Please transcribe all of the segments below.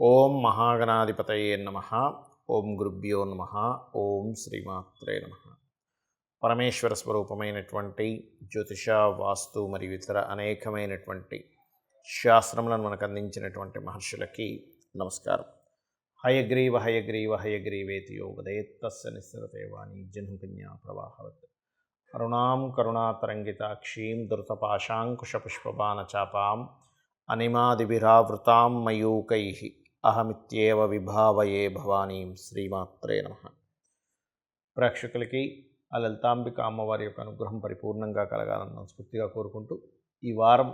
ఓం మహాగణాధిపతయే నమః. ఓం గురుభ్యో నమః. ఓం శ్రీమాత్రే నమః. పరమేశ్వర స్వరూపమైనటువంటి జ్యోతిష, వాస్తు మరియు ఇతర అనేకమైనటువంటి శాస్త్రములను మనకు అందించినటువంటి మహర్షులకి నమస్కారం. హయగ్రీవ హయగ్రీవ హయగ్రీవేతి యోగదయత్తస్య నిస్సరతే వాణి జన్మకన్యా ప్రవాహవత్ అరుణాం కరుణాతరంగితాక్షీం ధృతపాశాంకుశపుష్పబాణచాపాం అనిమాదిభిరావృతాం మయూకైః అహమిత్యేవ విభావయే భవానీం. శ్రీమాత్రే నమః. ప్రేక్షకులకి ఆ లలితాంబిక అమ్మవారి యొక్క అనుగ్రహం పరిపూర్ణంగా కలగాలని మనస్ఫూర్తిగా కోరుకుంటూ, ఈ వారం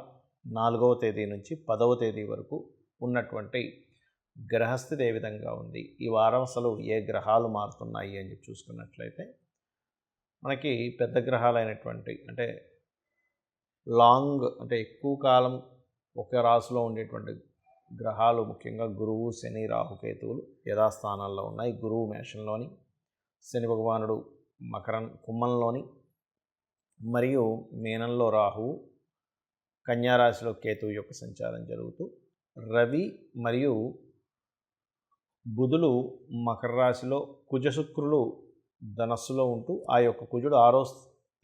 4వ తేదీ నుంచి 10వ తేదీ వరకు ఉన్నటువంటి గ్రహస్థితి ఏ విధంగా ఉంది, ఈ వారం అసలు ఏ గ్రహాలు మారుతున్నాయి అని చెప్పి చూసుకున్నట్లయితే, మనకి పెద్ద గ్రహాలైనటువంటి అంటే ఎక్కువ కాలం ఒక రాశిలో ఉండేటువంటి గ్రహాలు ముఖ్యంగా గురువు, శని, రాహుకేతువులు యథాస్థానాల్లో ఉన్నాయి. గురువు మేషంలోని, శని భగవానుడు కుంభంలోని, మరియు మీనంలో రాహువు, కన్యారాశిలో కేతువు యొక్క సంచారం జరుగుతూ, రవి మరియు బుధులు మకర రాశిలో, కుజశుక్రులు ధనస్సులో ఉంటూ, ఆ యొక్క కుజుడు 6వ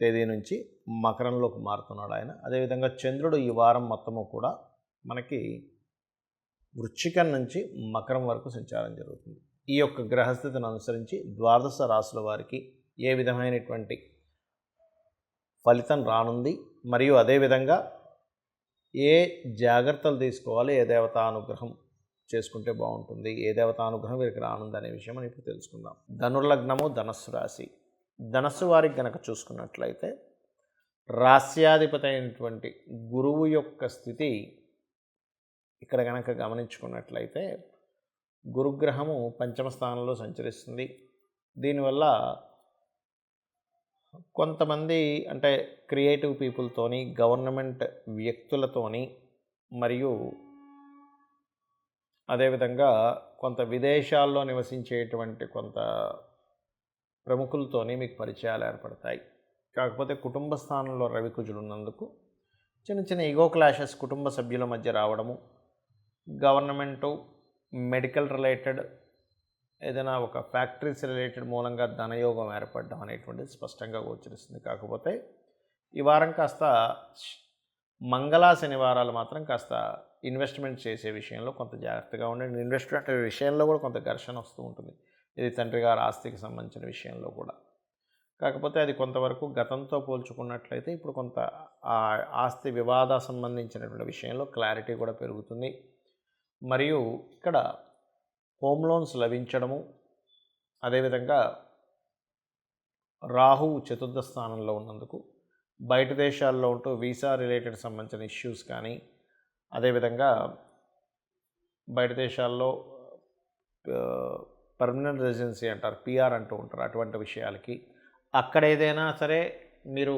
తేదీ నుంచి మకరంలోకి మారుతున్నాడు ఆయన. అదేవిధంగా చంద్రుడు ఈ వారం మొత్తము కూడా మనకి వృశ్చికం నుంచి మకరం వరకు సంచారం జరుగుతుంది. ఈ యొక్క గ్రహస్థితిని అనుసరించి ద్వాదశ రాశుల వారికి ఏ విధమైనటువంటి ఫలితం రానుంది, మరియు అదేవిధంగా ఏ జాగ్రత్తలు తీసుకోవాలి, ఏ దేవతానుగ్రహం చేసుకుంటే బాగుంటుంది, ఏ దేవతానుగ్రహం వీరికి రానుంది అనే విషయం మనం ఇప్పుడు తెలుసుకుందాం. ధనుర్లగ్నము, ధనస్సు రాశి. ధనస్సు వారికి గనక చూసుకున్నట్లయితే, రాస్యాధిపతి అయినటువంటి గురువు యొక్క స్థితి ఇక్కడ కనుక గమనించుకున్నట్లయితే, గురుగ్రహము పంచమ స్థానంలో సంచరిస్తుంది. దీనివల్ల కొంతమంది క్రియేటివ్ పీపుల్తోని, గవర్నమెంట్ వ్యక్తులతోని, మరియు అదేవిధంగా కొంత విదేశాల్లో నివసించేటువంటి కొంత ప్రముఖులతోని మీకు పరిచయాలు ఏర్పడతాయి. కాకపోతే కుటుంబ స్థానంలో రవి కుజులు ఉన్నందుకు చిన్న చిన్న ఈగో క్లాషెస్ కుటుంబ సభ్యుల మధ్య రావడము, గవర్నమెంటు, మెడికల్ రిలేటెడ్, ఏదైనా ఒక ఫ్యాక్టరీస్ రిలేటెడ్ మూలంగా ధనయోగం ఏర్పడడం అనేటువంటిది స్పష్టంగా గోచరిస్తుంది. కాకపోతే ఈ వారం కాస్త మంగళ శనివారాలు మాత్రం కాస్త ఇన్వెస్ట్మెంట్ చేసే విషయంలో కొంత జాగ్రత్తగా ఉండండి. ఇన్వెస్ట్మెంట్ విషయంలో కూడా కొంత ఘర్షణ వస్తూ ఉంటుంది. ఇది తండ్రి గారి ఆస్తికి సంబంధించిన విషయంలో కూడా. కాకపోతే అది కొంతవరకు గతంతో పోల్చుకున్నట్లయితే ఇప్పుడు కొంత ఆ ఆస్తి వివాద సంబంధించినటువంటి విషయంలో క్లారిటీ కూడా పెరుగుతుంది. మరియు ఇక్కడ హోమ్ లోన్స్ లభించడము, అదేవిధంగా రాహువు చతుర్థ స్థానంలో ఉన్నందుకు బయట దేశాల్లో ఉంటూ వీసా రిలేటెడ్ సంబంధించిన ఇష్యూస్ కానీ, అదేవిధంగా బయట దేశాల్లో పర్మనెంట్ రెసిడెన్సీ అంటారు, పిఆర్ అంటూ ఉంటారు, అటువంటి విషయాలకి, అక్కడ ఏదైనా సరే మీరు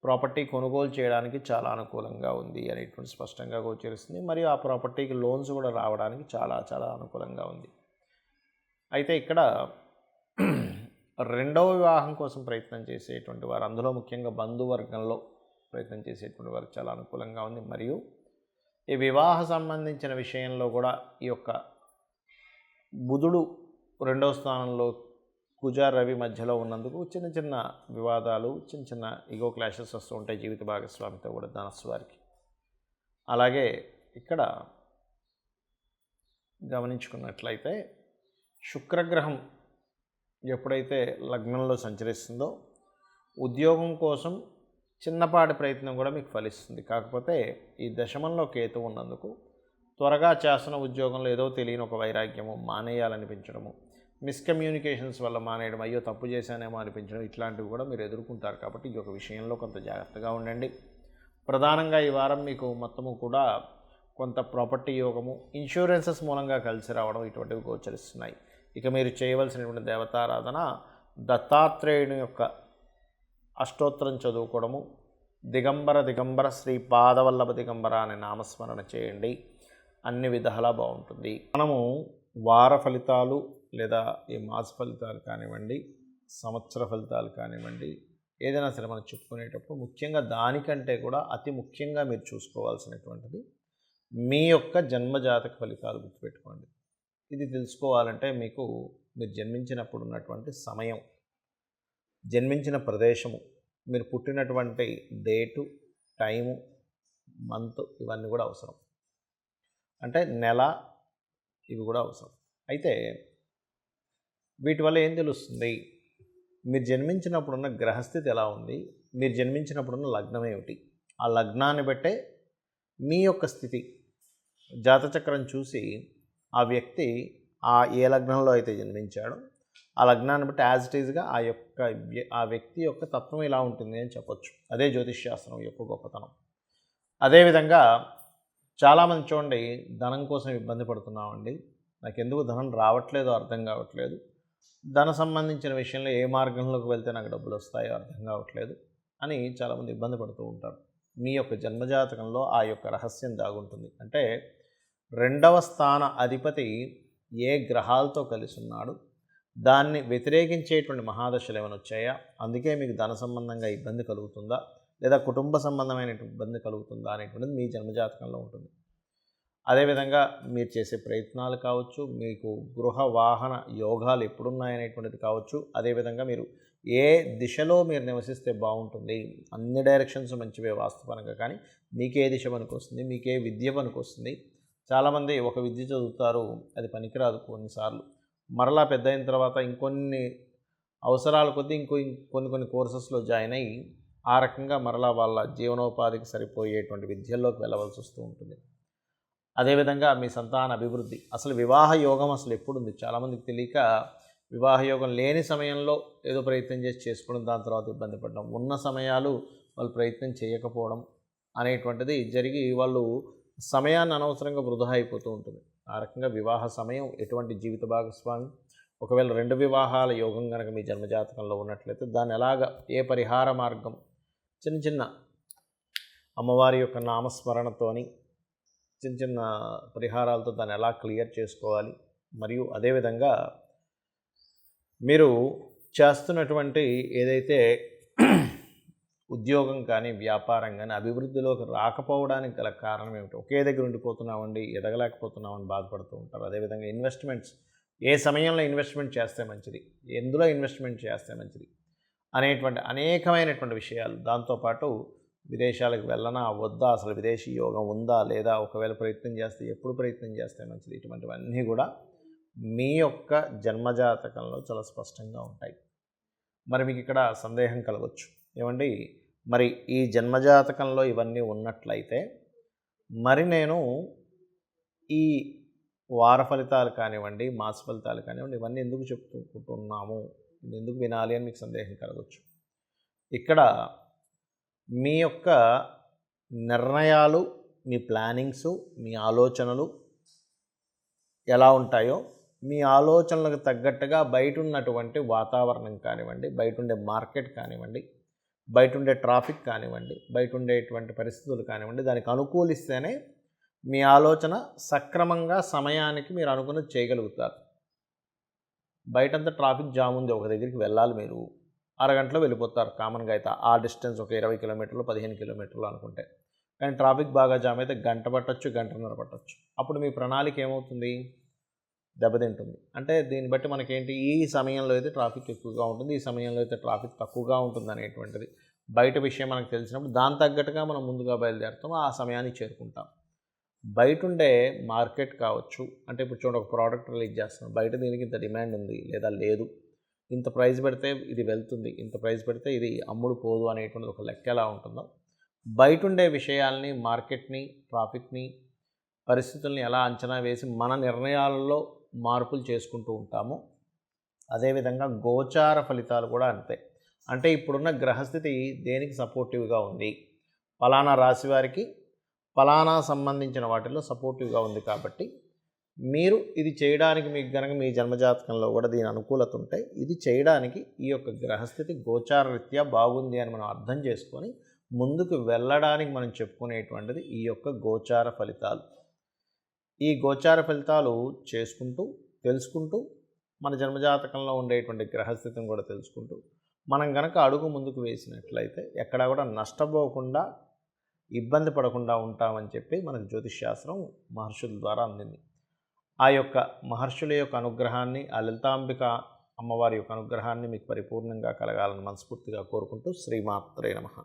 ప్రాపర్టీ కొనుగోలు చేయడానికి చాలా అనుకూలంగా ఉంది అనేటువంటి స్పష్టంగా గోచరిస్తుంది. మరియు ఆ ప్రాపర్టీకి లోన్స్ కూడా రావడానికి చాలా చాలా అనుకూలంగా ఉంది. అయితే ఇక్కడ రెండవ వివాహం కోసం ప్రయత్నం చేసేటువంటి వారు, అందులో ముఖ్యంగా బంధువర్గంలో ప్రయత్నం చేసేటువంటి వారికి చాలా అనుకూలంగా ఉంది. మరియు ఈ వివాహ సంబంధించిన విషయంలో కూడా ఈ యొక్క బుధుడు 2వ స్థానంలో కుజ రవి మధ్యలో ఉన్నందుకు చిన్న చిన్న వివాదాలు, చిన్న చిన్న ఈగో క్లాషెస్ వస్తూ ఉంటాయి జీవిత భాగస్వామితో కూడా ధనస్సు వారికి. అలాగే ఇక్కడ గమనించుకున్నట్లయితే, శుక్రగ్రహం ఎప్పుడైతే లగ్నంలో సంచరిస్తుందో ఉద్యోగం కోసం చిన్నపాటి ప్రయత్నం కూడా మీకు ఫలిస్తుంది. కాకపోతే ఈ దశమంలో కేతు ఉన్నందుకు త్వరగా చేస్తున్న ఉద్యోగంలో ఏదో తెలియని ఒక వైరాగ్యము, మానేయాలనిపించడము, మిస్కమ్యూనికేషన్స్ వల్ల మానేయడం, అయ్యో తప్పు చేశానేమో అనిపించడం, ఇట్లాంటివి కూడా మీరు ఎదుర్కొంటారు. కాబట్టి ఈ యొక్క విషయంలో కొంత జాగ్రత్తగా ఉండండి. ప్రధానంగా ఈ వారం మీకు మొత్తము కూడా కొంత ప్రాపర్టీ యోగము, ఇన్సూరెన్సెస్ మూలంగా కలిసి రావడం, ఇటువంటివి గోచరిస్తున్నాయి. ఇక మీరు చేయవలసినటువంటి దేవతారాధన దత్తాత్రేయుని యొక్క అష్టోత్తరం చదువుకోవడము, దిగంబర శ్రీ పాదవల్లభ దిగంబర అనే నామస్మరణ చేయండి. అన్ని విధాలా బాగుంటుంది. మనము వార ఫలితాలు లేదా ఈ మాస ఫలితాలు కానివ్వండి, సంవత్సర ఫలితాలు కానివ్వండి, ఏదైనా సరే మనం చెప్పుకునేటప్పుడు ముఖ్యంగా దానికంటే కూడా అతి ముఖ్యంగా మీరు చూసుకోవాల్సినటువంటిది మీ యొక్క జన్మజాతక ఫలితాలు గుర్తుపెట్టుకోండి. ఇది తెలుసుకోవాలంటే మీరు జన్మించినప్పుడు ఉన్నటువంటి సమయం, జన్మించిన ప్రదేశము, మీరు పుట్టినటువంటి డేటు, టైము, మంత్ ఇవన్నీ కూడా అవసరం. అంటే నెల ఇవి కూడా అవసరం. అయితే వీటి వల్ల ఏం తెలుస్తుంది? మీరు జన్మించినప్పుడున్న గ్రహస్థితి ఎలా ఉంది, మీరు జన్మించినప్పుడున్న లగ్నం ఏమిటి, ఆ లగ్నాన్ని బట్టే మీ యొక్క స్థితి జాతచక్రం చూసి ఆ వ్యక్తి ఏ లగ్నంలో అయితే జన్మించాడో ఆ లగ్నాన్ని బట్టి యాజ్ ఇట్ ఈజ్గా ఆ వ్యక్తి యొక్క తత్వం ఇలా ఉంటుంది అని చెప్పొచ్చు. అదే జ్యోతిష్శాస్త్రం యొక్క గొప్పతనం. అదేవిధంగా చాలామంది చూడండి, ధనం కోసం ఇబ్బంది పడుతున్నామండి, నాకు ఎందుకు ధనం రావట్లేదో అర్థం కావట్లేదు, ధన సంబంధించిన విషయంలో ఏ మార్గంలోకి వెళ్తే నాకు డబ్బులు వస్తాయో అర్థం కావట్లేదు అని చాలామంది ఇబ్బంది పడుతూ ఉంటారు. మీ యొక్క జన్మజాతకంలో ఆ యొక్క రహస్యం దాగుంటుంది. అంటే 2వ స్థాన అధిపతి ఏ గ్రహాలతో కలిసి ఉన్నాడు, దాన్ని వ్యతిరేకించేటువంటి మహాదశలు ఏమైనా వచ్చాయా, అందుకే మీకు ధన సంబంధంగా ఇబ్బంది కలుగుతుందా, లేదా కుటుంబ సంబంధమైన ఇబ్బంది కలుగుతుందా అనేటువంటిది మీ జన్మజాతకంలో ఉంటుంది. అదేవిధంగా మీరు చేసే ప్రయత్నాలు కావచ్చు, మీకు గృహ వాహన యోగాలు ఎప్పుడున్నాయనేటువంటిది కావచ్చు, అదేవిధంగా మీరు ఏ దిశలో మీరు నివసిస్తే బాగుంటుంది, అన్ని డైరెక్షన్స్ మంచివే వాస్తుపరంగా, కానీ మీకే దిశ పనికొస్తుంది, మీకే విద్య పనికొస్తుంది. చాలామంది ఒక విద్య చదువుతారు, అది పనికిరాదు కొన్నిసార్లు, మరలా పెద్ద అయిన తర్వాత ఇంకొన్ని అవసరాల కొద్దీ కొన్ని కోర్సెస్లో జాయిన్ అయ్యి ఆ రకంగా మరలా వాళ్ళ జీవనోపాధికి సరిపోయేటువంటి విద్యల్లోకి వెళ్ళవలసి వస్తూ ఉంటుంది. అదేవిధంగా మీ సంతాన అభివృద్ధి, అసలు వివాహ యోగం అసలు ఎప్పుడుంది చాలామందికి తెలియక వివాహ యోగం లేని సమయంలో ఏదో ప్రయత్నం చేసుకోవడం, దాని తర్వాత ఇబ్బంది పడడం, ఉన్న సమయాలు వాళ్ళు ప్రయత్నం చేయకపోవడం అనేటువంటిది జరిగి వాళ్ళు సమయాన్ని అనవసరంగా వృధా అయిపోతూ ఉంటుంది. ఆ రకంగా వివాహ సమయం, ఎటువంటి జీవిత భాగస్వామి, ఒకవేళ 2 వివాహాల యోగం కనుక మీ జన్మజాతకంలో ఉన్నట్లయితే దాన్ని ఏ పరిహార మార్గం, చిన్న అమ్మవారి యొక్క నామస్మరణతోని చిన్న పరిహారాలతో దాన్ని ఎలా క్లియర్ చేసుకోవాలి, మరియు అదేవిధంగా మీరు చేస్తున్నటువంటి ఏదైతే ఉద్యోగం కానీ వ్యాపారం కానీ అభివృద్ధిలోకి రాకపోవడానికి గల కారణం ఏమిటి, ఒకే దగ్గర ఉండిపోతున్నామండి, ఎదగలేకపోతున్నామని బాధపడుతూ ఉంటారు. అదేవిధంగా ఇన్వెస్ట్మెంట్స్, ఏ సమయంలో ఇన్వెస్ట్మెంట్ చేస్తే మంచిది, ఎందులో ఇన్వెస్ట్మెంట్ చేస్తే మంచిది అనేటువంటి అనేకమైనటువంటి విషయాలు, దాంతోపాటు విదేశాలకు వెళ్ళనా వద్దా, అసలు విదేశీ యోగం ఉందా లేదా, ఒకవేళ ప్రయత్నం చేస్తే ఎప్పుడు ప్రయత్నం చేస్తే మంచిది, ఇటువంటివన్నీ కూడా మీ యొక్క జన్మజాతకంలో చాలా స్పష్టంగా ఉంటాయి. మరి మీకు ఇక్కడ సందేహం కలగవచ్చు, ఏమండి మరి ఈ జన్మజాతకంలో ఇవన్నీ ఉన్నట్లయితే మరి నేను ఈ వార ఫలితాలు కానివ్వండి, మాస ఫలితాలు కానివ్వండి, ఇవన్నీ ఎందుకు చెప్పుకుంటున్నాము, ఎందుకు వినాలి అని మీకు సందేహం కలగవచ్చు. ఇక్కడ మీ యొక్క నిర్ణయాలు, మీ ప్లానింగ్స్, మీ ఆలోచనలు ఎలా ఉంటాయో, మీ ఆలోచనలకు తగ్గట్టుగా బయట ఉన్నటువంటి వాతావరణం కానివ్వండి, బయట ఉండే మార్కెట్ కానివ్వండి, బయట ఉండే ట్రాఫిక్ కానివ్వండి, బయట ఉండేటువంటి పరిస్థితులు కానివ్వండి, దానికి అనుకూలిస్తేనే మీ ఆలోచన సక్రమంగా సమయానికి మీరు అనుకున్నది చేయగలుగుతారు. బయటంతా ట్రాఫిక్ జామ్ ఉంది, ఒక దగ్గరికి వెళ్ళాలి, మీరు అరగంటలో వెళ్ళిపోతారు కామన్గా అయితే, ఆ డిస్టెన్స్ ఒక 20 కిలోమీటర్లు 15 కిలోమీటర్లు అనుకుంటే. కానీ ట్రాఫిక్ బాగా జామ్ అయితే గంట పట్టచ్చు, గంటన్నర పట్టచ్చు. అప్పుడు మీ ప్రణాళిక ఏమవుతుంది, దెబ్బతింటుంది. అంటే దీన్ని బట్టి మనకేంటి, ఈ సమయంలో అయితే ట్రాఫిక్ ఎక్కువగా ఉంటుంది, ఈ సమయంలో అయితే ట్రాఫిక్ తక్కువగా ఉంటుంది అనేటువంటిది బయట విషయం మనకు తెలిసినప్పుడు దాని తగ్గట్టుగా మనం ముందుగా బయలుదేరుతాం, ఆ సమయానికి చేరుకుంటాం. బయట ఉండే మార్కెట్ కావచ్చు, అంటే ఇప్పుడు చూడండి, ఒక ప్రోడక్ట్ రిలీజ్ చేస్తున్నాం, బయట దీనికి ఇంత డిమాండ్ ఉంది లేదా లేదు, ఇంత ప్రైస్ పెడితే ఇది వెళ్తుంది, ఇంత ప్రైస్ పెడితే ఇది అమ్ముడు పోదు అనేటువంటిది ఒక లెక్క ఎలా ఉంటుందో, బయట ఉండే విషయాల్ని, మార్కెట్ని, ట్రాఫిక్ని, పరిస్థితుల్ని ఎలా అంచనా వేసి మన నిర్ణయాలలో మార్పులు చేసుకుంటూ ఉంటాము. అదేవిధంగా గోచార ఫలితాలు కూడా అంతే. అంటే ఇప్పుడున్న గ్రహస్థితి దేనికి సపోర్టివ్గా ఉంది, ఫలానా రాశి వారికి ఫలానా సంబంధించిన వాటిల్లో సపోర్టివ్గా ఉంది కాబట్టి మీరు ఇది చేయడానికి మీకు కనుక మీ జన్మజాతకంలో కూడా దీని అనుకూలత ఉంటే ఇది చేయడానికి ఈ యొక్క గ్రహస్థితి గోచార రీత్యా బాగుంది అని మనం అర్థం చేసుకొని ముందుకు వెళ్ళడానికి మనం చెప్పుకునేటువంటిది ఈ యొక్క గోచార ఫలితాలు. ఈ గోచార ఫలితాలు చేసుకుంటూ తెలుసుకుంటూ మన జన్మజాతకంలో ఉండేటువంటి గ్రహస్థితిని కూడా తెలుసుకుంటూ మనం కనుక అడుగు ముందుకు వేసినట్లయితే ఎక్కడా కూడా నష్టపోకుండా ఇబ్బంది పడకుండా ఉంటామని చెప్పి మనకు జ్యోతిష్శాస్త్రం మహర్షుల ద్వారా అందింది. ఆ యొక్క మహర్షుల యొక్క అనుగ్రహాన్ని, ఆ లలితాంబిక అమ్మవారి యొక్క అనుగ్రహాన్ని మీకు పరిపూర్ణంగా కలగాలని మనస్ఫూర్తిగా కోరుకుంటూ శ్రీమాత్రే నమః.